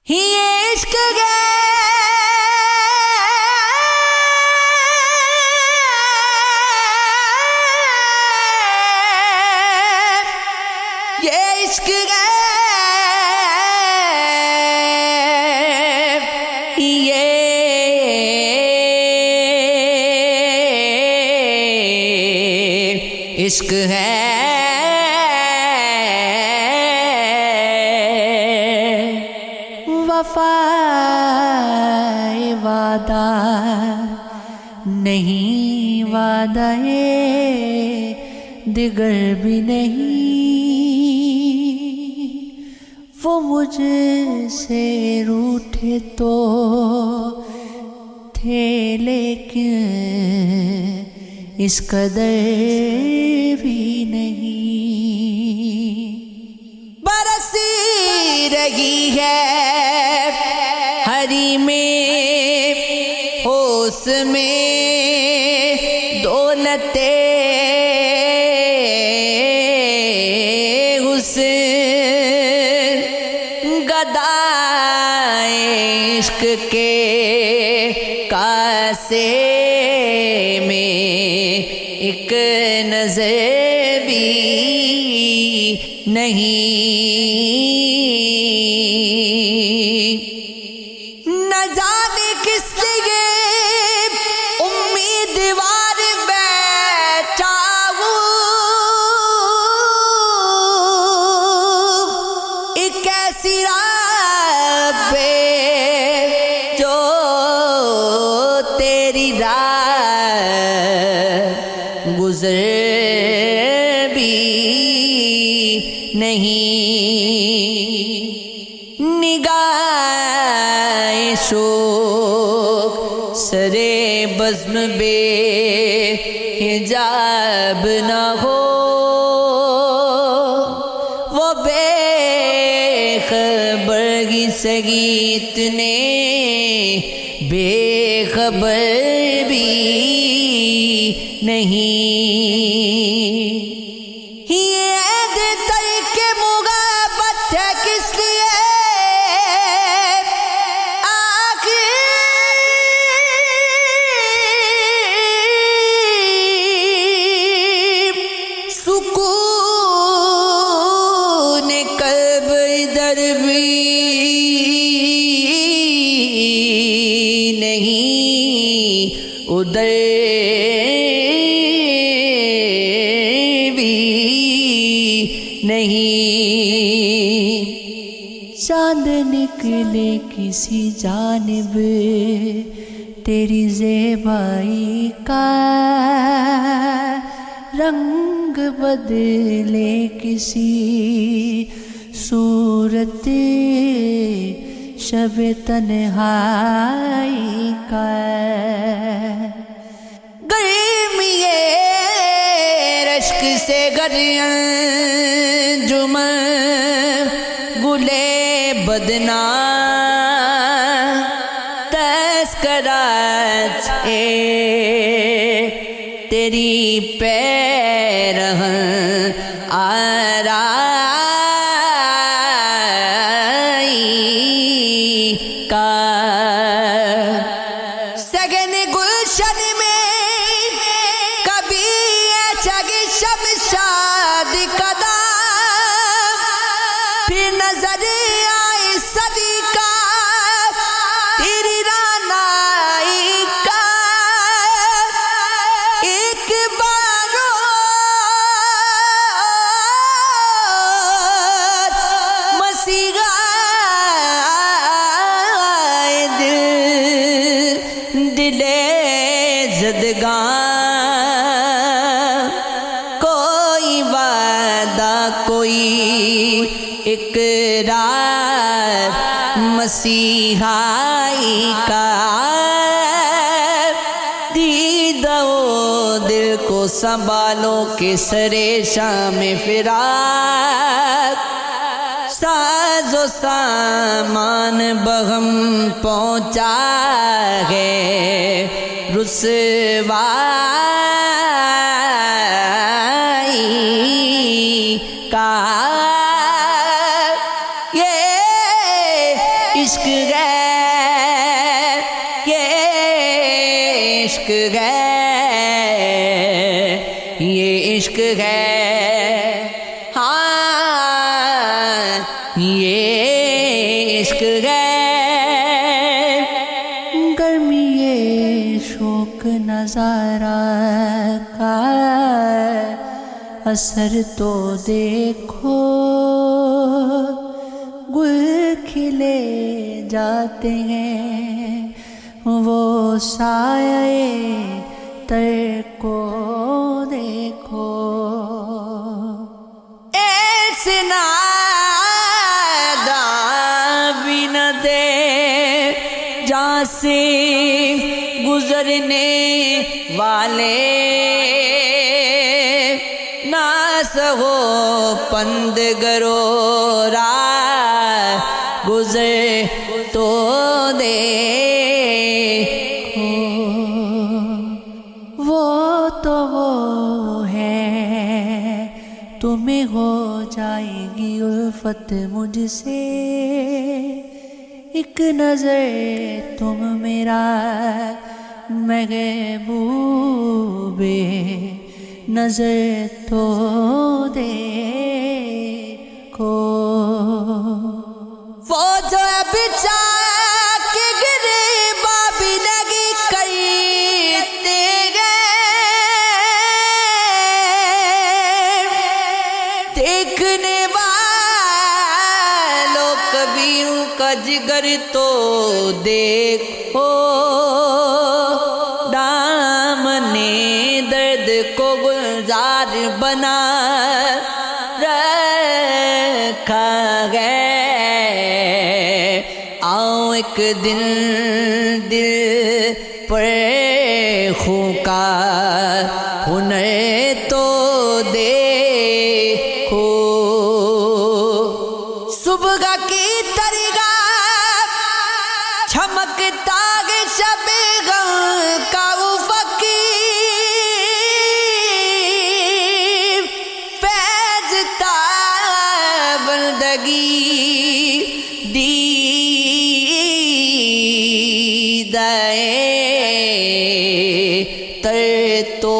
یہ عشق ہے یہ عشق ہے یہ عشق ہے وفا وعدہ نہیں وعدہ دیگر بھی نہیں وہ مجھ سے روٹھے تو تھے لیکن اس قدر بھی نہیں برسی رہی ہے ہری میں ہوش میں دولت حسن گدائے عشق کے کاسے میں ایک نظر بھی نہیں نہ جانے کس لیے امیدوار بیٹھا ہوں ایک ایسی راہ پہ جو تیری راہ گزر بھی نہیں نگاہ شوق سرے بزم بے حجاب نہ ہو وہ بے خبر کی سگیت نے بے خبر بھی نہیں یہ عید ترک محبت ہے کس لیے سکون قلب ادھر بھی نہیں ادھر بھی نہیں چاند نکلے کسی جانب تیری زیبائی کا رنگ بدلے کسی صورت شب تنہائی کا گرمی رشک سے انجمن گلے بدنا تذکرات تیری پیرہن آرائی کا سگن گلشن میں کبھی چگ شمشاد قدم پھر نظر آئی صدی کا تیری رانائی کا ایک بار مسیحا دل زدگاں کوئی وعدہ کوئی اقرار مسیحائی کا دیدہ و دل کو سنبھالو کہ سرے شام فراق ساز و سامان بغم پہنچا ہے رسوائی کا یہ عشق ہے، یہ عشق ہے، یہ عشق ہے، ہاں یہ عشق ہے۔ گرمی یہ شوق نظارہ کا اثر تو دیکھو، گل کھلے جاتے ہیں، وہ سایہ تر کو دیکھو۔ ایسے نادا بھی نہ دے جہاں سے گزرنے والے، نہ سہو پند گرو راہ گزر تو دیکھو۔ وہ تو وہ ہے، تمہیں ہو جائے گی الفت مجھ سے، ایک نظر تم میرا محبوب نظر تو دیکھو۔ وہ جو بچا کے گرے بابی لگی کرتے گئے، دیکھنے والوں کبھی ان کا جگر تو دیکھو۔ دامنے درد کو گلزار بنا رکھا ہے، آؤ ایک دن دل پر خوں کا ہنر تو دیکھو۔ صبح کی ترگا چمکتا ہے شب غم کا وہ فقیر، فیضتا بندگی دیدائے تر تو